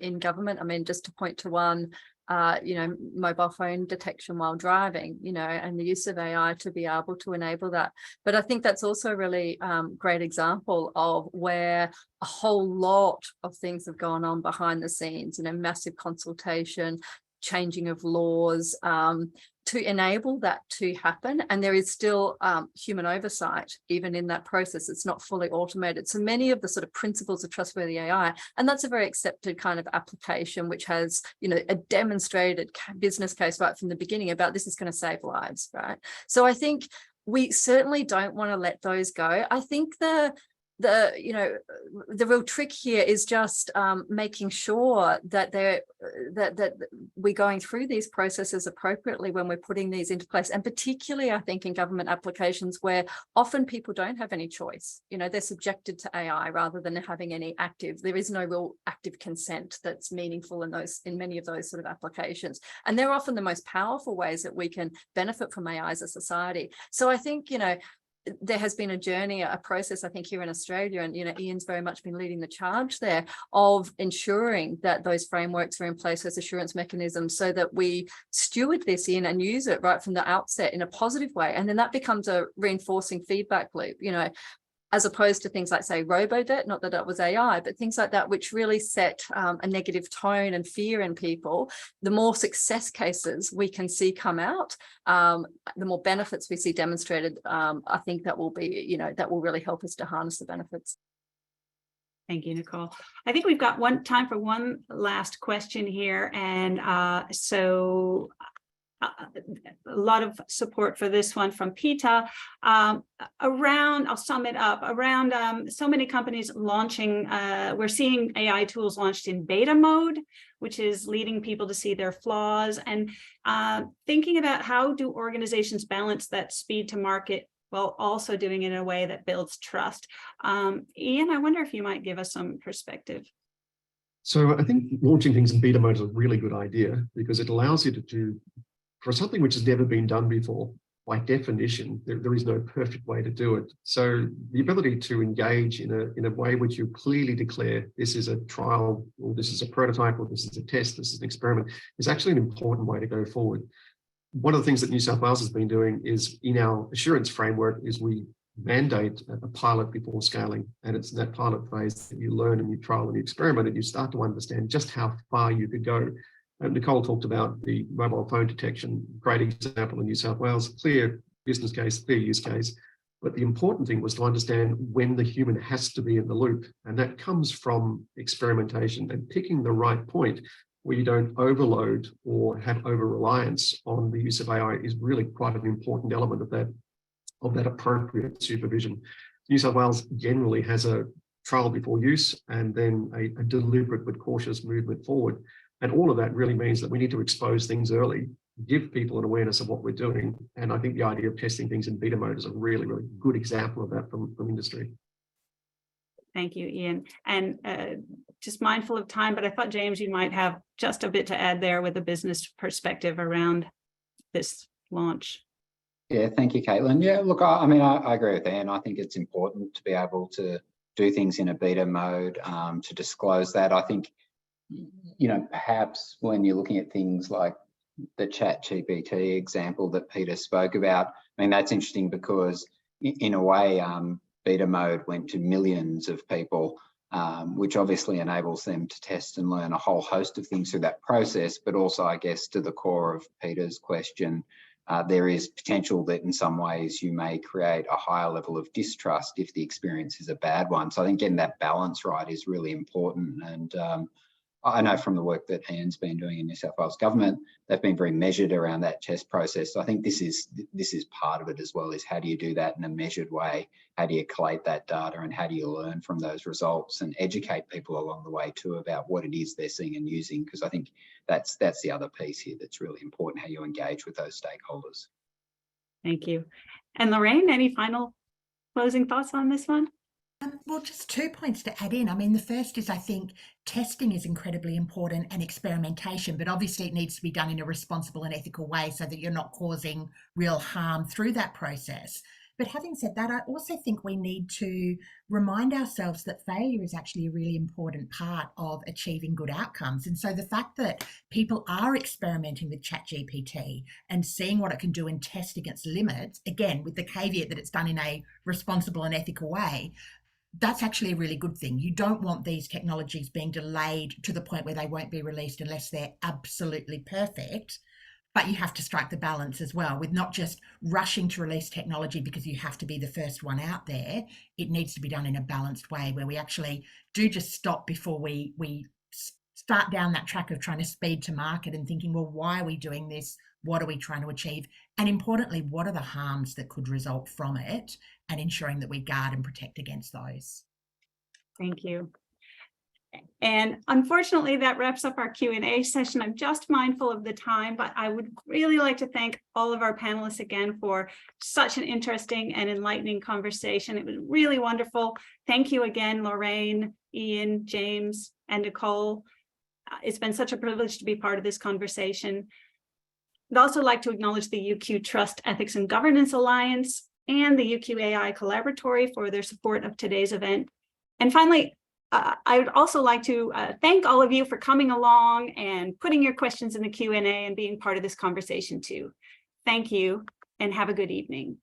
in government. I mean, just to point to one, mobile phone detection while driving, and the use of AI to be able to enable that. But I think that's also a really great example of where a whole lot of things have gone on behind the scenes, massive consultation, changing of laws to enable that to happen. And there is still human oversight even in that process. It's not fully automated. So many of the sort of principles of trustworthy AI, and that's a very accepted kind of application, which has, a demonstrated business case right from the beginning about this is going to save lives, right? So I think we certainly don't want to let those go. I think the real trick here is just making sure that that we're going through these processes appropriately when we're putting these into place, and particularly I think in government applications where often people don't have any choice. They're subjected to AI rather than having any active. There is no real active consent that's meaningful in many of those sort of applications, and they're often the most powerful ways that we can benefit from AI as a society. So I think there has been a journey, a process, I think, here in Australia, and Ian's very much been leading the charge there of ensuring that those frameworks are in place as assurance mechanisms, so that we steward this in and use it right from the outset in a positive way, and then that becomes a reinforcing feedback loop. As opposed to things like, say, RoboVet, not that it was AI, but things like that, which really set a negative tone and fear in people. The more success cases we can see come out, the more benefits we see demonstrated. I think that will be, that will really help us to harness the benefits. Thank you, Nicole. I think we've got time for one last question here. And a lot of support for this one from PETA I'll sum it up, around so many companies launching, we're seeing AI tools launched in beta mode, which is leading people to see their flaws, and thinking about how do organizations balance that speed to market while also doing it in a way that builds trust. Ian, I wonder if you might give us some perspective. So I think launching things in beta mode is a really good idea, because it allows you to do, for something which has never been done before, by definition, there is no perfect way to do it. So the ability to engage in a way which you clearly declare this is a trial, or this is a prototype, or this is a test, this is an experiment, is actually an important way to go forward. One of the things that New South Wales has been doing is, in our assurance framework, is we mandate a pilot before scaling. And it's in that pilot phase that you learn and you trial and you experiment and you start to understand just how far you could go. Nicole talked about the mobile phone detection, great example in New South Wales, clear business case, clear use case. But the important thing was to understand when the human has to be in the loop. And that comes from experimentation and picking the right point where you don't overload or have over-reliance on the use of AI is really quite an important element of that appropriate supervision. New South Wales generally has a trial before use and then a deliberate but cautious movement forward. And all of that really means that we need to expose things early, give people an awareness of what we're doing. And I think the idea of testing things in beta mode is a really, really good example of that from industry. Thank you, Ian. And just mindful of time, but I thought, James, you might have just a bit to add there with a business perspective around this launch. Yeah, thank you, Caitlin. Yeah, look, I mean, I agree with Anne. I think it's important to be able to do things in a beta mode, to disclose that. I think, you know, perhaps when you're looking at things like the ChatGPT example that Peter spoke about, I mean, that's interesting because in a way, beta mode went to millions of people, which obviously enables them to test and learn a whole host of things through that process. But also, I guess, to the core of Peter's question, there is potential that in some ways you may create a higher level of distrust if the experience is a bad one. So I think getting that balance right is really important. And I know from the work that Ian's been doing in New South Wales government, they've been very measured around that test process. So I think this is part of it as well, is how do you do that in a measured way? How do you collate that data and how do you learn from those results and educate people along the way too about what it is they're seeing and using? Because I think that's the other piece here that's really important, how you engage with those stakeholders. Thank you. And Lorraine, any final closing thoughts on this one? Well, just 2 points to add in. I mean, the first is I think testing is incredibly important and experimentation, but obviously it needs to be done in a responsible and ethical way so that you're not causing real harm through that process. But having said that, I also think we need to remind ourselves that failure is actually a really important part of achieving good outcomes. And so the fact that people are experimenting with ChatGPT and seeing what it can do and test against limits, again, with the caveat that it's done in a responsible and ethical way, that's actually a really good thing. You don't want these technologies being delayed to the point where they won't be released unless they're absolutely perfect. But you have to strike the balance as well with not just rushing to release technology because you have to be the first one out there. It needs to be done in a balanced way where we actually do just stop before we start down that track of trying to speed to market and thinking, well, why are we doing this? What are we trying to achieve? And importantly, what are the harms that could result from it? And ensuring that we guard and protect against those. Thank you. And unfortunately, that wraps up our Q&A session. I'm just mindful of the time, but I would really like to thank all of our panelists again for such an interesting and enlightening conversation. It was really wonderful. Thank you again, Lorraine, Ian, James, and Nicole. It's been such a privilege to be part of this conversation. I'd also like to acknowledge the UQ Trust Ethics and Governance Alliance and the UQ AI Collaboratory for their support of today's event. And finally, I would also like to thank all of you for coming along and putting your questions in the Q&A and being part of this conversation too. Thank you and have a good evening.